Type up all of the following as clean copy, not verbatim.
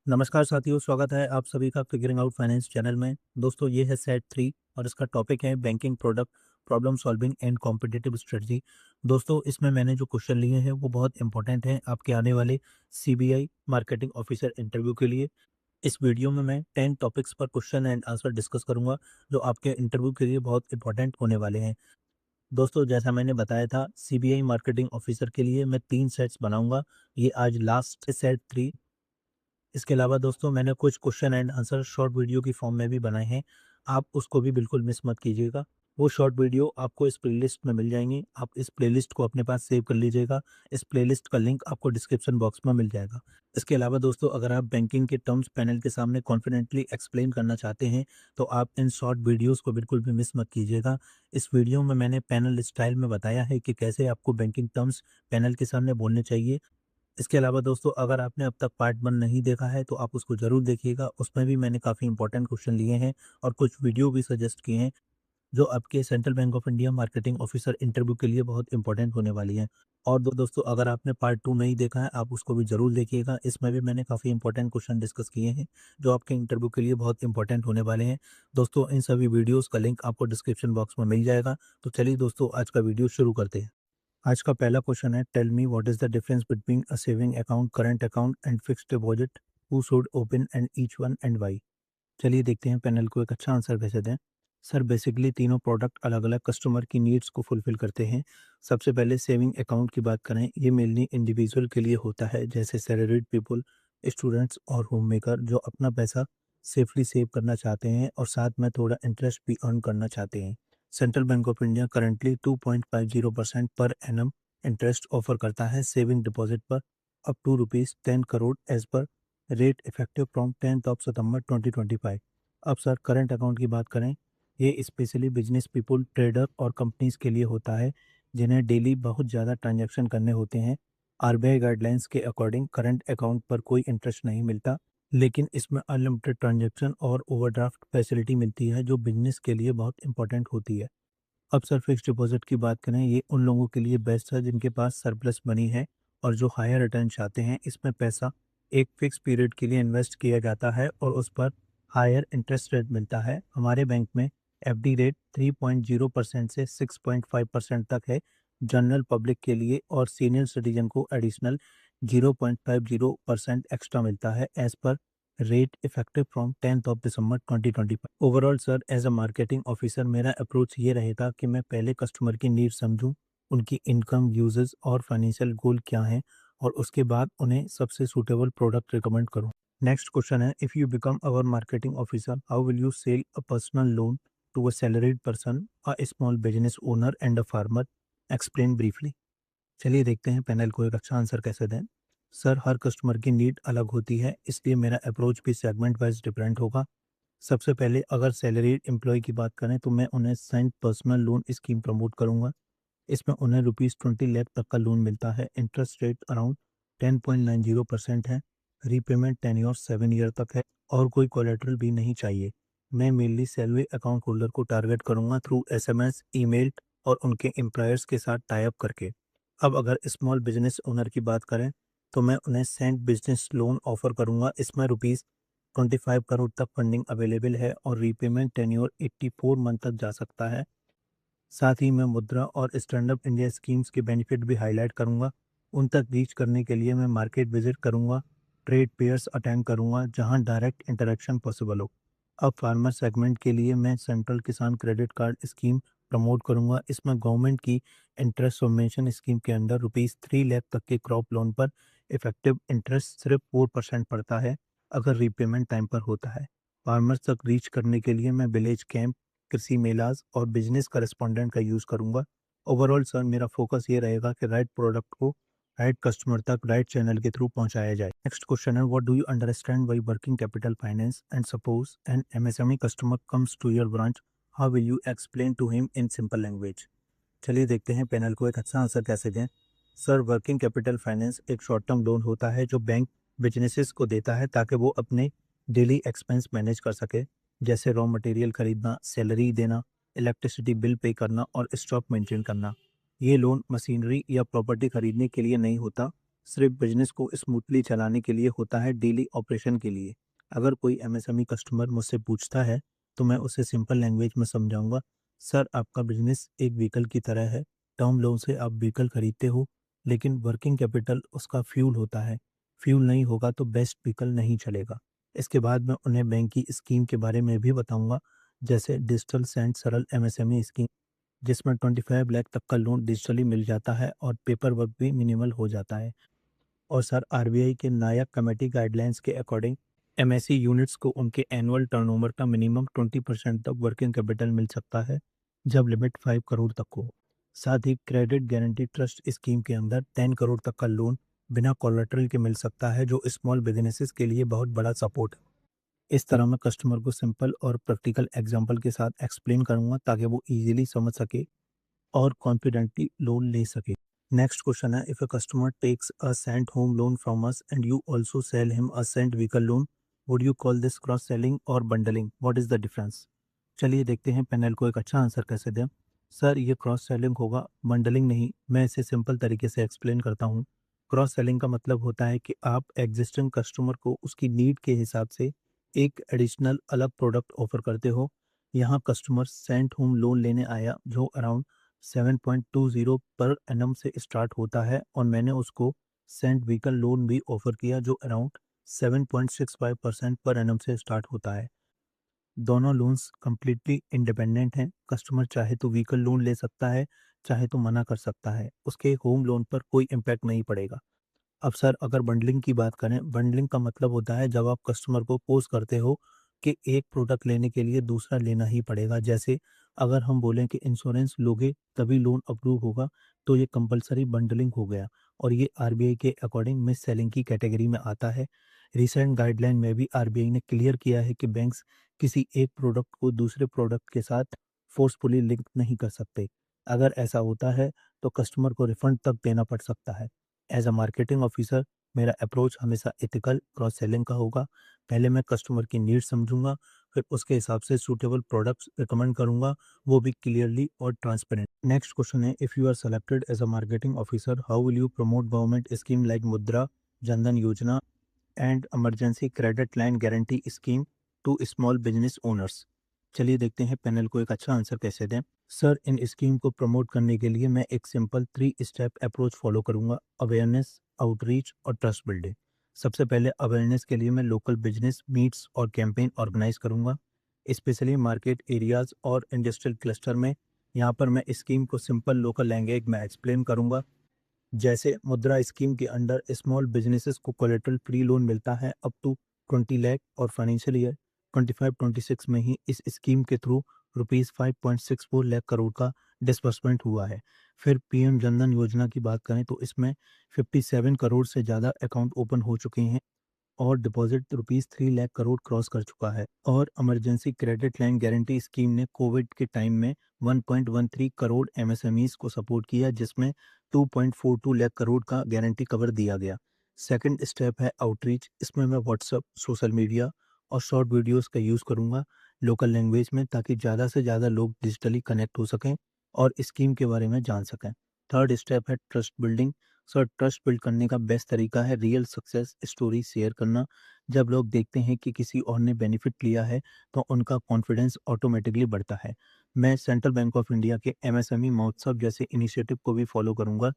नमस्कार साथियों, स्वागत है आप सभी का फिगरिंग आउट फाइनेंस चैनल में। दोस्तों ये है सेट 3 और इसका टॉपिक है banking product problem solving and competitive strategy. दोस्तों इसमें मैंने जो क्वेश्चन लिए हैं वो बहुत इंपॉर्टेंट हैं आपके आने वाले सीबीआई मार्केटिंग ऑफिसर इंटरव्यू के लिए। इस वीडियो में मैं 10 टॉपिक्स पर क्वेश्चन एंड आंसर डिस्कस करूंगा जो आपके इंटरव्यू के लिए बहुत इंपॉर्टेंट होने वाले हैं। दोस्तों जैसा मैंने बताया था सीबीआई मार्केटिंग ऑफिसर के लिए मैं 3 सेट्स बनाऊंगा। ये आज लास्ट सेट 3। इसके अलावा दोस्तों मैंने कुछ question and answer short video की फॉर्म में भी बनाए हैं। आप उसको भी बिल्कुल मिस मत कीजिएगा। वो शॉर्ट वीडियो आपको इस प्लेलिस्ट में मिल जाएंगी। आप इस प्लेलिस्ट को अपने पास सेव कर लीजिएगा। इस प्लेलिस्ट का लिंक आपको डिस्क्रिप्शन बॉक्स में मिल जाएगा। इसके अलावा दोस्तों अगर आप बैंकिंग के टर्म्स पैनल के सामने कॉन्फिडेंटली एक्सप्लेन करना चाहते हैं तो आप इन शॉर्ट वीडियोज़ को बिल्कुल भी मिस मत कीजिएगा। इस वीडियो में मैंने पैनल स्टाइल में बताया है कि कैसे आपको बैंकिंग टर्म्स पैनल के सामने बोलने चाहिए। इसके अलावा दोस्तों अगर आपने अब तक पार्ट 1 नहीं देखा है तो आप उसको ज़रूर देखिएगा। उसमें भी मैंने काफ़ी इंपॉर्टेंट क्वेश्चन लिए हैं और कुछ वीडियो भी सजेस्ट किए हैं जो आपके central bank of India marketing officer interview के लिए बहुत इंपॉर्टेंट होने वाली हैं। और दोस्तों अगर आपने पार्ट 2 नहीं देखा है आप उसको भी ज़रूर देखिएगा। इसमें भी मैंने काफ़ी इंपॉर्टेंट क्वेश्चन डिस्कस किए हैं जो आपके इंटरव्यू के लिए बहुत इंपॉर्टेंट होने वाले हैं। दोस्तों इन सभी वीडियोज़ का लिंक आपको डिस्क्रिप्शन बॉक्स में मिल जाएगा। तो चलिए दोस्तों आज का वीडियो शुरू करते हैं। आज का पहला क्वेश्चन है, tell me what is the difference between a saving account, current account and fixed deposit, who should open and each one and why. चलिए देखते हैं पैनल को एक अच्छा आंसर कैसे दें। सर बेसिकली तीनों प्रोडक्ट अलग अलग कस्टमर की नीड्स को फुलफिल करते हैं। सबसे पहले सेविंग अकाउंट की बात करें, ये मेनली इंडिविजुअल के लिए होता है जैसे सैलरीड पीपल, स्टूडेंट्स और होम मेकर जो अपना पैसा सेफली सेव करना चाहते हैं और साथ में थोड़ा इंटरेस्ट भी अर्न करना चाहते हैं। Central bank of India currently 2.50% per annum interest offer करता है सेविंग डिपॉजिट पर up to ₹10 crore as per rate effective from 10 सितंबर 2025। अब सर करंट अकाउंट की बात करें, ये स्पेशली बिजनेस पीपल, ट्रेडर और कंपनीज के लिए होता है जिन्हें डेली बहुत ज़्यादा ट्रांजैक्शन करने होते हैं। आरबीआई गाइडलाइंस के अकॉर्डिंग करंट अकाउंट पर कोई इंटरेस्ट नहीं मिलता, लेकिन इसमें अनलिमिटेड ट्रांजैक्शन और ओवरड्राफ्ट फैसिलिटी मिलती है जो बिजनेस के लिए बहुत इंपॉर्टेंट होती है। अब सर फिक्स्ड डिपॉजिट की बात करें, ये उन लोगों के लिए बेस्ट है जिनके पास सरप्लस मनी है और जो हायर रिटर्न चाहते हैं। इसमें पैसा एक फिक्स पीरियड के लिए इन्वेस्ट किया जाता है और उस पर हायर इंटरेस्ट रेट मिलता है। हमारे बैंक में एफडी रेट 3.0% से 6.5% तक है जनरल पब्लिक के लिए, और सीनियर सिटीजन को एडिशनल 0.50% एक्स्ट्रा मिलता है as per rate effective from 10 दिसंबर 2025। Overall sir as a marketing officer मेरा अप्रोच ये रहेगा कि मैं पहले कस्टमर की नीड समझूं, उनकी इनकम, यूजेस और फाइनेंशियल गोल क्या हैं, और उसके बाद उन्हें सबसे सूटेबल प्रोडक्ट रिकमेंड करूं। नेक्स्ट क्वेश्चन है, if you become our marketing officer how will you sell a personal loan to a salaried person, a small business owner and a farmer, explain briefly. चलिए देखते हैं panel को एक अच्छा answer कैसे दें। सर हर customer की नीड अलग होती है इसलिए मेरा अप्रोच भी सेगमेंट वाइज डिफरेंट होगा। सबसे पहले अगर सैलरीड एम्प्लॉय की बात करें तो मैं उन्हें Cent personal loan scheme promote करूंगा। इसमें उन्हें ₹20 तक का लोन मिलता है। इंटरेस्ट रेट अराउंड 10.90% है। रीपेमेंट टेन्योर 7 ईयर तक है और कोई कोलेटरल भी नहीं चाहिए। मैं मेनली सैलरी अकाउंट होल्डर को टारगेट करूंगा थ्रू एसएमएस, ईमेल और उनके एम्प्लॉयर्स के साथ टाई अप करके। अब अगर स्मॉल बिजनेस ओनर की बात करें तो मैं उन्हें सेंट बिजनेस लोन ऑफर करूंगा। इसमें ₹25 करोड़ तक फंडिंग अवेलेबल है और रीपेमेंट टेन्योर 84 मंथ तक जा सकता है। साथ ही मैं मुद्रा और स्टैंड अप इंडिया स्कीम्स के बेनिफिट भी हाईलाइट करूंगा। उन तक रीच करने के लिए मैं मार्केट विजिट करूंगा, ट्रेड पेयर्स अटेंड करूंगा जहां डायरेक्ट इंटरेक्शन पॉसिबल हो। अब फार्मर सेगमेंट के लिए मैं सेंट्रल किसान क्रेडिट कार्ड स्कीम प्रमोट करूंगा। इसमें गवर्नमेंट की इंटरेस्ट सबवेंशन स्कीम के अंदर ₹3 लाख तक के क्रॉप लोन पर इफेक्टिव इंटरेस्ट सिर्फ 4% पड़ता है अगर रीपेमेंट टाइम पर होता है। फार्मर्स तक रीच करने के लिए मैं विलेज कैंप, कृषि मेलाज और बिजनेस करेस्पॉन्डेंट का यूज़ करूंगा। ओवरऑल सर मेरा फोकस ये रहेगा कि राइट प्रोडक्ट को राइट कस्टमर तक राइट चैनल के थ्रू पहुंचाया जाए। नेक्स्ट क्वेश्चन है, what do you understand by working capital finance and suppose an MSME customer comes to your branch, how will you explain to him in simple language. चलिए देखते हैं panel को एक अच्छा आंसर कैसे दें। सर वर्किंग कैपिटल फाइनेंस एक short term loan होता है जो बैंक बिजनेसेस को देता है ताकि वो अपने डेली एक्सपेंस मैनेज कर सके, जैसे रॉ मटेरियल खरीदना, सैलरी देना, इलेक्ट्रिसिटी बिल पे करना और स्टॉक मेंटेन करना। ये लोन मशीनरी या प्रॉपर्टी खरीदने के लिए नहीं होता, सिर्फ बिजनेस को स्मूथली चलाने के लिए होता है, डेली ऑपरेशन के लिए। अगर कोई एमएसएमई कस्टमर मुझसे पूछता है तो मैं उसे सिंपल लैंग्वेज में समझाऊंगा, सर आपका बिजनेस एक व्हीकल की तरह है। टर्म लोन से आप व्हीकल खरीदते हो, लेकिन वर्किंग कैपिटल उसका फ्यूल होता है। फ्यूल नहीं होगा तो बेस्ट व्हीकल नहीं चलेगा। इसके बाद मैं उन्हें बैंक की स्कीम के बारे में भी बताऊंगा, जैसे डिजिटल सेंड सरल एमएसएमई स्कीम, जिसमें 25 लाख तक का लोन डिजिटली मिल जाता है और पेपर वर्क भी मिनिमल हो जाता है। और सर आरबीआई के नायक कमेटी गाइडलाइंस के अकॉर्डिंग एमएसई यूनिट्स को उनके एनुअल टर्नओवर का मिनिमम 20% तक वर्किंग कैपिटल मिल सकता है, जब लिमिट 5 करोड़ तक हो। साथ ही क्रेडिट गारंटी ट्रस्ट स्कीम के अंदर 10 करोड़ तक का लोन बिना कोलेटरल के मिल सकता है, जो स्मॉल बिजनेसेस के लिए बहुत बड़ा सपोर्ट है। इस तरह मैं कस्टमर को सिंपल और प्रैक्टिकल एग्जाम्पल के साथ एक्सप्लेन करूंगा ताकि वो इजीली समझ सके और कॉन्फिडेंटली लोन ले सके। नेक्स्ट क्वेश्चन है, if a customer takes a cent home loan from us and you also sell him a cent vehicle loan, would you call this cross selling और bundling? What is the difference? चलिए देखते हैं panel को एक अच्छा answer कैसे दें। Sir ये क्रॉस सेलिंग होगा, बंडलिंग नहीं। मैं इसे सिंपल तरीके से एक्सप्लेन करता हूँ। क्रॉस सेलिंग का मतलब होता है कि आप एग्जिस्टिंग कस्टमर को उसकी नीड के हिसाब से एक एडिशनल अलग प्रोडक्ट ऑफर करते हो। यहाँ कस्टमर सेंट होम लोन लेने आया जो अराउंड 7.20 पर एनम से स्टार्ट होता है, और मैंने उसको सेंट व्हीकल लोन भी ऑफर किया जो अराउंड 7.65% पर एनम से स्टार्ट होता है। दोनों लोन्स कंप्लीटली इंडिपेंडेंट हैं। कस्टमर चाहे तो व्हीकल लोन ले सकता है, चाहे तो मना कर सकता है। उसके होम लोन पर कोई इम्पैक्ट नहीं पड़ेगा। अब सर अगर बंडलिंग की बात करें, बंडलिंग का मतलब होता है जब आप कस्टमर को पोज करते हो कि एक प्रोडक्ट लेने के लिए दूसरा लेना ही पड़ेगा। जैसे अगर हम बोलें कि इंश्योरेंस लोगे तभी लोन अप्रूव होगा, तो ये कंपलसरी बंडलिंग हो गया, और ये आरबीआई के अकॉर्डिंग मिस सेलिंग की कैटेगरी में आता है। रिसेंट गाइडलाइन में भी आरबीआई ने क्लियर किया है कि बैंक्स किसी एक प्रोडक्ट को दूसरे प्रोडक्ट के साथ फोर्सफुली लिंक नहीं कर सकते। अगर ऐसा होता है तो कस्टमर को रिफंड तक देना पड़ सकता है। एज अ मार्केटिंग ऑफिसर मेरा अप्रोच हमेशा एथिकल क्रॉस सेलिंग का होगा। पहले मैं कस्टमर की नीड समझूंगा, फिर उसके हिसाब से सूटेबल प्रोडक्ट्स रिकमेंड करूंगा, वो भी क्लियरली और ट्रांसपेरेंट। नेक्स्ट क्वेश्चन है, if you are selected as a marketing officer, how will you promote government scheme like Mudra, Jan Dhan Yojana and emergency credit line guarantee scheme to small business owners? चलिए देखते हैं panel को एक अच्छा आंसर कैसे दें। सर इन scheme को प्रमोट करने के लिए मैं एक सिंपल 3 स्टेप अप्रोच फॉलो करूंगा, अवेयरनेस, आउटरीच और ट्रस्ट बिल्डिंग। सबसे पहले अवेयरनेस के लिए मैं लोकल बिजनेस मीट्स और कैंपेन ऑर्गेनाइज करूंगा, स्पेशली मार्केट एरियाज और इंडस्ट्रियल क्लस्टर में। यहाँ पर मैं स्कीम को सिंपल लोकल लैंग्वेज में एक्सप्लेन करूंगा। जैसे मुद्रा स्कीम के अंडर स्मॉल बिजनेसेस को कोलेटरल फ्री लोन मिलता है अप टू 20 लाख, और फाइनेंशियल ईयर 25-26 में ही इस स्कीम के थ्रू रुपीज 5.64 लाख करोड़ का डिसबर्समेंट हुआ है। फिर पीएम जनधन योजना की बात करें तो इसमें 57 करोड़ से ज़्यादा अकाउंट ओपन हो चुके हैं, और deposit rupees 3 lakh crore cross कर चुका है। और emergency credit line guarantee scheme ने कोविड के टाइम में 1.13 करोड़ एमएसएमईज को सपोर्ट किया, जिसमें 2.42 लाख करोड़ का गारंटी कवर दिया गया। सेकंड स्टेप है आउटरीच। इसमें मैं व्हाट्सएप, सोशल मीडिया और शॉर्ट वीडियोस का यूज़ करूंगा लोकल लैंग्वेज में, ताकि ज़्यादा से ज़्यादा लोग डिजिटली कनेक्ट हो सकें और स्कीम के बारे में जान सकें। थर्ड स्टेप है trust building. Sir trust build करने का बेस्ट तरीका है रियल सक्सेस स्टोरी शेयर करना। जब लोग देखते हैं कि किसी और ने बेनिफिट लिया है तो उनका कॉन्फिडेंस ऑटोमेटिकली बढ़ता है। मैं सेंट्रल बैंक ऑफ इंडिया के एमएसएमई महोत्सव जैसे इनिशिएटिव को भी फॉलो करूंगा,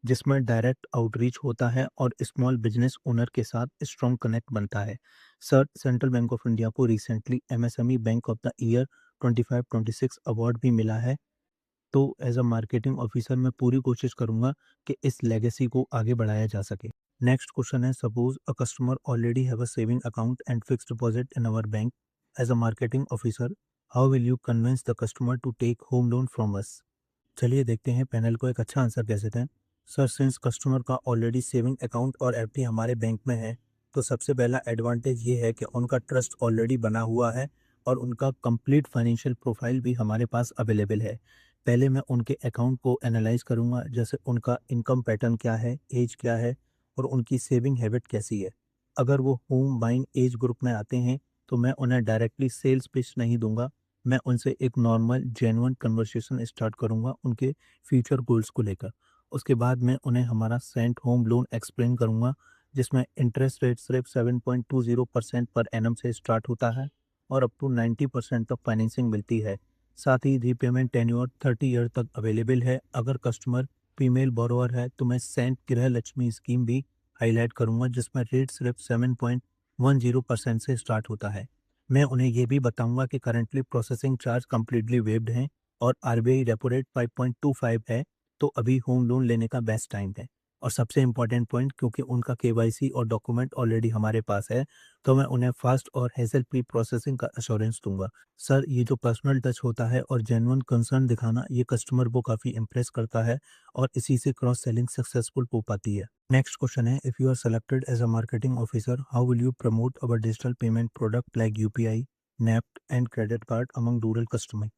जिसमें डायरेक्ट आउटरीच होता है और स्मॉल बिजनेस ओनर के साथ स्ट्रॉन्ग कनेक्ट बनता है। Sir central bank of India को recently MSME bank of the year 25-26 award भी मिला है। तो एज अ मार्केटिंग ऑफिसर मैं पूरी कोशिश करूंगा कि इस लेगेसी को आगे बढ़ाया जा सके। नेक्स्ट क्वेश्चन है, suppose a customer already have a saving account and fixed deposit in our bank. As a marketing officer, how will you convince the customer to take home loan from us? चलिए देखते हैं panel को एक अच्छा answer कैसे दें। Sir since customer का already saving account और एफडी हमारे बैंक में है, तो सबसे पहला एडवांटेज ये है कि उनका ट्रस्ट ऑलरेडी बना हुआ है और उनका कंप्लीट फाइनेंशियल प्रोफाइल भी हमारे पास अवेलेबल है। पहले मैं उनके अकाउंट को एनालाइज करूंगा, जैसे उनका इनकम पैटर्न क्या है, एज क्या है और उनकी सेविंग हैबिट कैसी है। अगर वो होम बाइंग एज ग्रुप में आते हैं तो मैं उन्हें डायरेक्टली सेल्स पिच नहीं दूंगा। मैं उनसे एक नॉर्मल जेन्युइन कन्वर्सेशन स्टार्ट करूंगा उनके फ्यूचर गोल्स को लेकर, उसके बाद मैं उन्हें हमारा सेंट होम लोन एक्सप्लेन करूँगा, जिसमें इंटरेस्ट रेट सिर्फ 7.20% पर एनम से स्टार्ट होता है और अप टू 90% तक फाइनेंसिंग मिलती है। साथ ही रीपेमेंट टेन्योर 30 ईयर तक अवेलेबल है। अगर कस्टमर फीमेल बोरोवर है तो मैं सेंट गृह लक्ष्मी स्कीम भी हाईलाइट करूंगा, जिसमें रेट सिर्फ 7.10% से स्टार्ट होता है। मैं उन्हें ये भी बताऊंगा कि currently processing charge completely waived हैं और आरबीआई रेपो रेट 5.25 है, तो अभी होम लोन लेने का बेस्ट टाइम है। और सबसे इम्पोर्टेंट पॉइंट, क्योंकि उनका केवाईसी और डॉक्यूमेंट ऑलरेडी हमारे पास है, तो मैं उन्हें फास्ट और हेसल फ्री प्रोसेसिंग का एश्योरेंस दूंगा। सर, ये जो पर्सनल टच होता है और जेन्युइन कंसर्न दिखाना, ये कस्टमर को काफ़ी इम्प्रेस करता है और इसी से क्रॉस सेलिंग सक्सेसफुल हो पाती है। नेक्स्ट क्वेश्चन है, if you are selected as a marketing officer, how will you promote our digital payment product like UPI, NEFT and credit card among rural customer?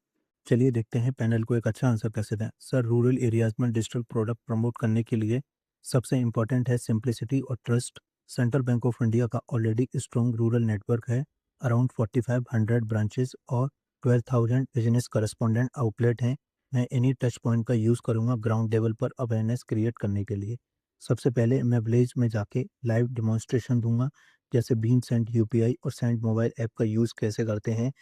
चलिए देखते हैं पैनल को एक अच्छा आंसर कैसे दें। सर, रूरल एरियाज में डिजिटल प्रोडक्ट प्रमोट करने के लिए सबसे इम्पोर्टेंट है सिंप्लिसिटी और trust. Central bank of India का ऑलरेडी स्ट्रॉन्ग रूरल नेटवर्क है। अराउंड 4500 ब्रांचेस और 12,000 बिजनेस करस्पॉन्डेंट आउटलेट हैं। मैं इन्हीं टच पॉइंट का यूज़ करूंगा ग्राउंड लेवल पर अवेयरनेस क्रिएट करने के लिए। सबसे पहले मैं विलेज में जाके लाइव डिमॉन्स्ट्रेशन दूंगा, जैसे भीम सेंट यूपीआई और सेंट मोबाइल ऐप का यूज़ कैसे करते हैं।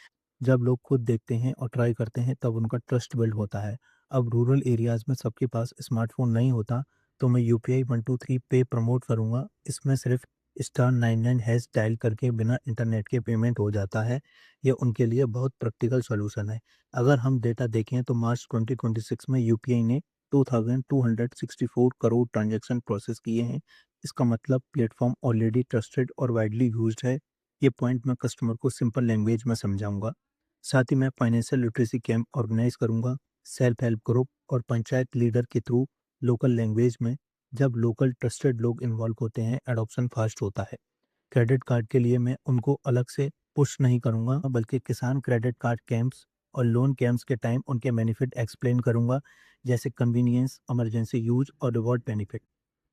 जब लोग खुद देखते हैं और ट्राई करते हैं तब उनका ट्रस्ट बिल्ड होता है। अब रूरल एरियाज़ में सबके पास स्मार्टफ़ोन नहीं होता, तो मैं यूपीआई 123 पे प्रमोट करूँगा। इसमें सिर्फ *99# डायल करके बिना इंटरनेट के पेमेंट हो जाता है। ये उनके लिए बहुत प्रैक्टिकल सॉल्यूशन है। अगर हम डेटा देखें तो मार्च 2026 में यूपीआई ने 2264 करोड़ ट्रांजैक्शन प्रोसेस किए हैं। इसका मतलब प्लेटफॉर्म ऑलरेडी ट्रस्टेड और वाइडली यूज्ड है। ये पॉइंट मैं कस्टमर को सिंपल लैंग्वेज में समझाऊंगा। साथ ही मैं फाइनेंशियल लिटरेसी कैंप ऑर्गेनाइज करूंगा, सेल्फ हेल्प ग्रुप और पंचायत लीडर के थ्रू लोकल लैंग्वेज में। जब लोकल ट्रस्टेड लोग इन्वॉल्व होते हैं, एडॉप्शन फास्ट होता है। क्रेडिट कार्ड के लिए मैं उनको अलग से पुश नहीं करूंगा, बल्कि किसान क्रेडिट कार्ड कैंप्स और लोन कैंप्स के टाइम उनके बेनिफिट एक्सप्लेन करूंगा, जैसे कन्वीनियंस, इमरजेंसी यूज और रिवॉर्ड बेनिफिट।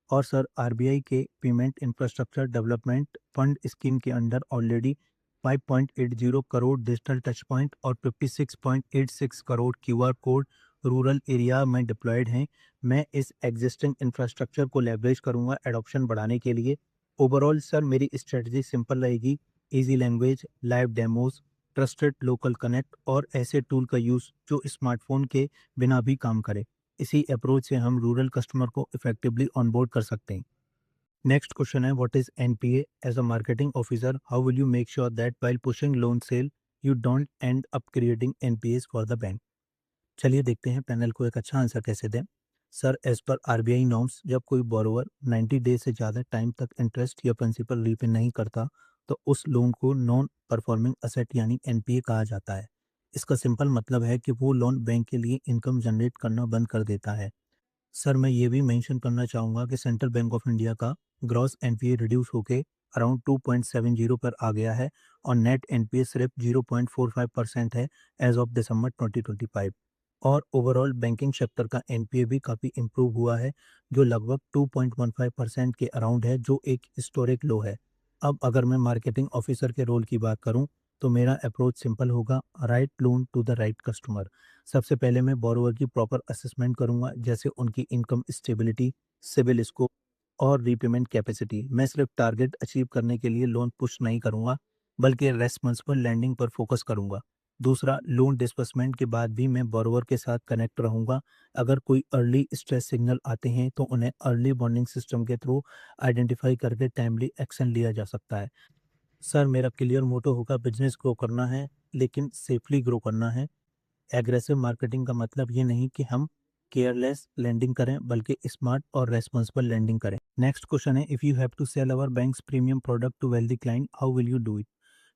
और सर, आरबीआई के payment infrastructure development fund scheme के under already 5.80 crore digital touch point और 56.86 crore QR code rural area में डिप्लॉयड हैं। मैं इस एग्जिस्टिंग इंफ्रास्ट्रक्चर को लेवरेज करूंगा एडॉप्शन बढ़ाने के लिए। ओवरऑल सर, मेरी स्ट्रेटजी सिंपल रहेगी: easy language, live demos, trusted local connect और ऐसे टूल का यूज़ जो स्मार्टफोन के बिना भी काम करे। इसी अप्रोच से हम रूरल कस्टमर को इफेक्टिवली ऑनबोर्ड कर सकते हैं। नेक्स्ट क्वेश्चन है, what is NPA? As a marketing officer, how will you make sure that while pushing loan sale you don't end up creating NPAs for the bank? चलिए देखते हैं panel को एक अच्छा आंसर कैसे दें। Sir, as per RBI norms, जब कोई बोरोवर 90 डे से ज़्यादा टाइम तक इंटरेस्ट या प्रिंसिपल रीपे नहीं करता, तो उस लोन को नॉन परफॉर्मिंग असेट यानी एनपीए कहा जाता है। इसका सिंपल मतलब है कि वो लोन बैंक के लिए इनकम जनरेट करना बंद कर देता है। सर, मैं ये भी मेंशन करना चाहूँगा कि सेंट्रल बैंक ऑफ इंडिया का ग्रॉस एनपीए रिड्यूस होके अराउंड 2.70 पर आ गया है और नेट एनपीए सिर्फ 0.45% है एज ऑफ दिसंबर 2025। और ओवरऑल बैंकिंग सेक्टर का एनपीए भी काफ़ी इम्प्रूव हुआ है, जो लगभग 2.15% के अराउंड है, जो एक हिस्टोरिक लो है। अब अगर मैं मार्केटिंग ऑफिसर के रोल की बात करूं, तो मेरा अप्रोच सिंपल होगा: right loan to the right customer. सबसे पहले मैं बोरोवर की प्रॉपर असेसमेंट करूंगा, जैसे उनकी इनकम स्टेबिलिटी, सिविल स्कोर और रीपेमेंट कैपेसिटी। मैं सिर्फ टारगेट अचीव करने के लिए लोन पुश नहीं करूंगा, बल्कि रेस्पॉन्सिबल लैंडिंग पर फोकस करूंगा। दूसरा, लोन डिस्बर्समेंट के बाद भी मैं बोरोवर के साथ कनेक्ट रहूंगा। अगर कोई अर्ली स्ट्रेस सिग्नल आते हैं तो उन्हें अर्ली वार्निंग सिस्टम के थ्रू आइडेंटिफाई करके टाइमली एक्शन लिया जा सकता है। सर, मेरा क्लियर मोटो होगा: बिजनेस ग्रो करना है, लेकिन सेफली ग्रो करना है। एग्रेसिव मार्केटिंग का मतलब ये नहीं कि हम केयरलेस लैंडिंग करें, बल्कि स्मार्ट और रेस्पॉन्सिबल लैंडिंग करें। नेक्स्ट क्वेश्चन है, if you have to sell our bank's premium product to wealthy client, how will you do it?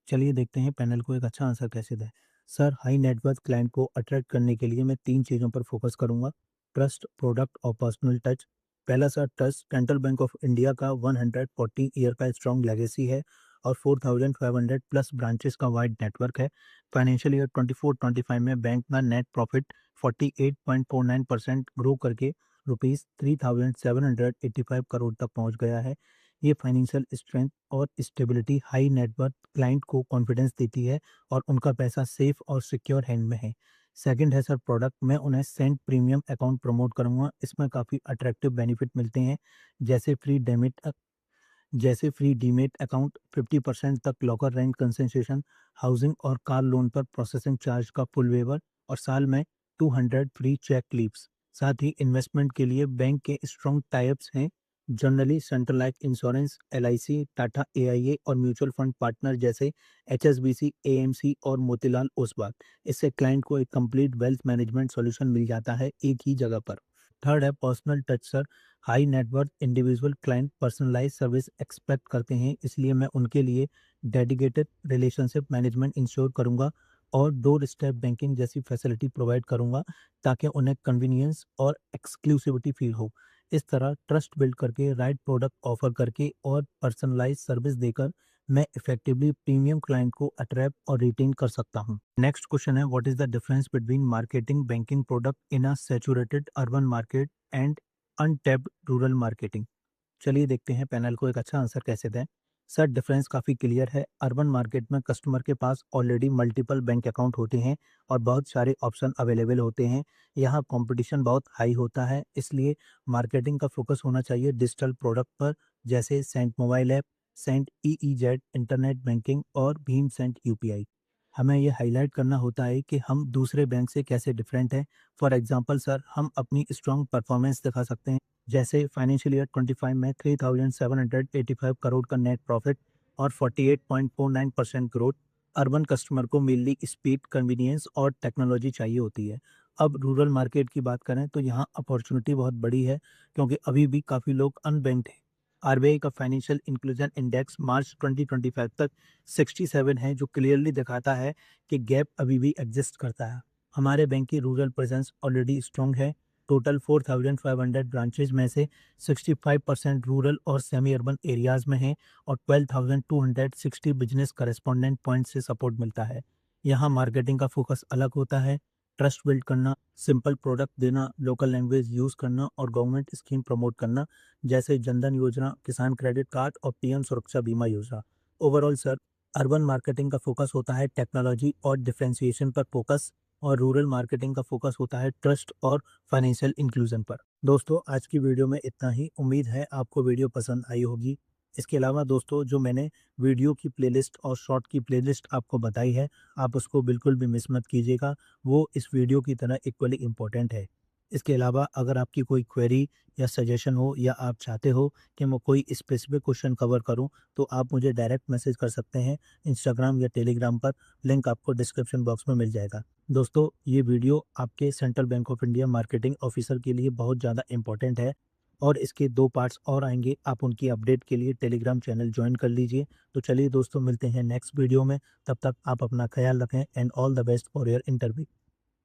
चलिए देखते हैं पैनल को एक अच्छा आंसर कैसे दें। सर, हाई नेटवर्थ क्लाइंट को अट्रैक्ट करने के लिए मैं 3 चीज़ों पर फोकस करूंगा: ट्रस्ट, प्रोडक्ट और पर्सनल टच। पहला sir, trust. Central bank of India का 140 ईयर का स्ट्रॉन्ग लेगेसी है और 4500 प्लस ब्रांचेस का वाइड नेटवर्क है। फाइनेंशियल ईयर 24-25 में बैंक का नेट प्रॉफिट 48.49% ग्रो करके ₹3,785 करोड़ तक पहुंच गया है। ये फाइनेंशियल स्ट्रेंथ और स्टेबिलिटी हाई नेटवर्थ क्लाइंट को कॉन्फिडेंस देती है और उनका पैसा सेफ और सिक्योर हैंड में है। सेकंड है सर प्रोडक्ट, मैं उन्हें सेंट प्रीमियम अकाउंट प्रमोट करूँगा। इसमें काफ़ी अट्रैक्टिव बेनिफिट मिलते हैं, जैसे फ्री डीमेट अकाउंट, 50% तक लॉकर रेंट कंसेशन, हाउसिंग और कार लोन पर प्रोसेसिंग चार्ज का फुल वेवर और साल में 200 फ्री चेक लीव्स। साथ ही इन्वेस्टमेंट के लिए बैंक के स्ट्रॉन्ग टाइप्स हैं, generally central life insurance, LIC, Tata AIA और म्यूचुअल फंड पार्टनर जैसे एचएसबीसी, एएमसी और मोतीलाल ओसवाल। इससे क्लाइंट को एक कंप्लीट वेल्थ मैनेजमेंट सॉल्यूशन मिल जाता है एक ही जगह पर। थर्ड है personal touch sir, high net worth individual client personalize service expect करते हैं, इसलिए मैं उनके लिए डेडिकेटेड रिलेशनशिप मैनेजमेंट इंश्योर करूंगा और डोर स्टेप बैंकिंग जैसी फैसिलिटी प्रोवाइड करूंगा ताकि उन्हें कन्वीनियंस और एक्सक्लूसिविटी फील हो। इस तरह ट्रस्ट बिल्ड करके, राइट प्रोडक्ट ऑफर करके और पर्सनलाइज सर्विस देकर मैं इफेक्टिवली प्रीमियम क्लाइंट को अट्रैक्ट और रिटेन कर सकता हूँ। नेक्स्ट क्वेश्चन है, what is the difference between marketing banking product in a saturated urban market and untapped rural marketing. चलिए देखते हैं पैनल को एक अच्छा आंसर कैसे दें। सर डिफरेंस काफ़ी क्लियर है। अर्बन मार्केट में कस्टमर के पास ऑलरेडी मल्टीपल बैंक अकाउंट होते हैं और बहुत सारे ऑप्शन अवेलेबल होते हैं। यहाँ कंपटीशन बहुत हाई होता है, इसलिए मार्केटिंग का फोकस होना चाहिए डिजिटल प्रोडक्ट पर, जैसे Cent mobile app, Cent EEZ internet banking और भीम सेंट यूपीआई। हमें ये हाईलाइट करना होता है कि हम दूसरे बैंक से कैसे डिफरेंट हैं। फॉर एग्जांपल सर, हम अपनी स्ट्रॉन्ग परफॉर्मेंस दिखा सकते हैं, जैसे फाइनेंशियल ईयर 25 में 3,785 करोड़ का नेट प्रॉफिट और 48.49% ग्रोथ। अर्बन कस्टमर को मेनली स्पीड, कन्वीनियंस और टेक्नोलॉजी चाहिए होती है। अब रूरल मार्केट की बात करें तो यहाँ अपॉर्चुनिटी बहुत बड़ी है, क्योंकि अभी भी काफ़ी लोग अनबैंक्ड हैं। आरबीआई का फाइनेंशियल इंक्लूजन इंडेक्स मार्च 2025 तक 67 है, जो क्लियरली दिखाता है कि गैप अभी भी एग्जिस्ट करता है। हमारे बैंक की रूरल प्रेजेंस ऑलरेडी स्ट्रॉन्ग है। टोटल 4,500 ब्रांचेज में से 65% रूरल और सेमी अर्बन एरियाज में हैं और 12,260 बिजनेस करेस्पॉन्डेंट पॉइंट से सपोर्ट मिलता है। यहाँ मार्केटिंग का फोकस अलग होता है, ट्रस्ट बिल्ड करना, सिंपल प्रोडक्ट देना, लोकल लैंग्वेज यूज़ करना और गवर्नमेंट स्कीम प्रमोट करना, जैसे जनधन योजना, किसान क्रेडिट कार्ड और पीएम सुरक्षा बीमा योजना। ओवरऑल सर, अर्बन मार्केटिंग का फोकस होता है टेक्नोलॉजी और डिफरेंशिएशन पर फोकस, और रूरल मार्केटिंग का फोकस होता है ट्रस्ट और फाइनेंशियल इंक्लूजन पर। दोस्तों आज की वीडियो में इतना ही। उम्मीद है आपको वीडियो पसंद आई होगी। इसके अलावा दोस्तों, जो मैंने वीडियो की प्लेलिस्ट और शॉर्ट की प्लेलिस्ट आपको बताई है, आप उसको बिल्कुल भी मिस मत कीजिएगा। वो इस वीडियो की तरह इक्वली इम्पोर्टेंट है। इसके अलावा अगर आपकी कोई क्वेरी या सजेशन हो, या आप चाहते हो कि मैं कोई स्पेसिफिक क्वेश्चन कवर करूं, तो आप मुझे डायरेक्ट मैसेज कर सकते हैं इंस्टाग्राम या टेलीग्राम पर। लिंक आपको डिस्क्रिप्शन बॉक्स में मिल जाएगा। दोस्तों ये वीडियो आपके central bank of India marketing officer के लिए बहुत ज़्यादा इंपॉर्टेंट है, और इसके 2 पार्ट्स और आएंगे। आप उनकी अपडेट के लिए टेलीग्राम चैनल ज्वाइन कर लीजिए। तो चलिए दोस्तों, मिलते हैं नेक्स्ट वीडियो में। तब तक आप अपना ख्याल रखें and all the best for your interview.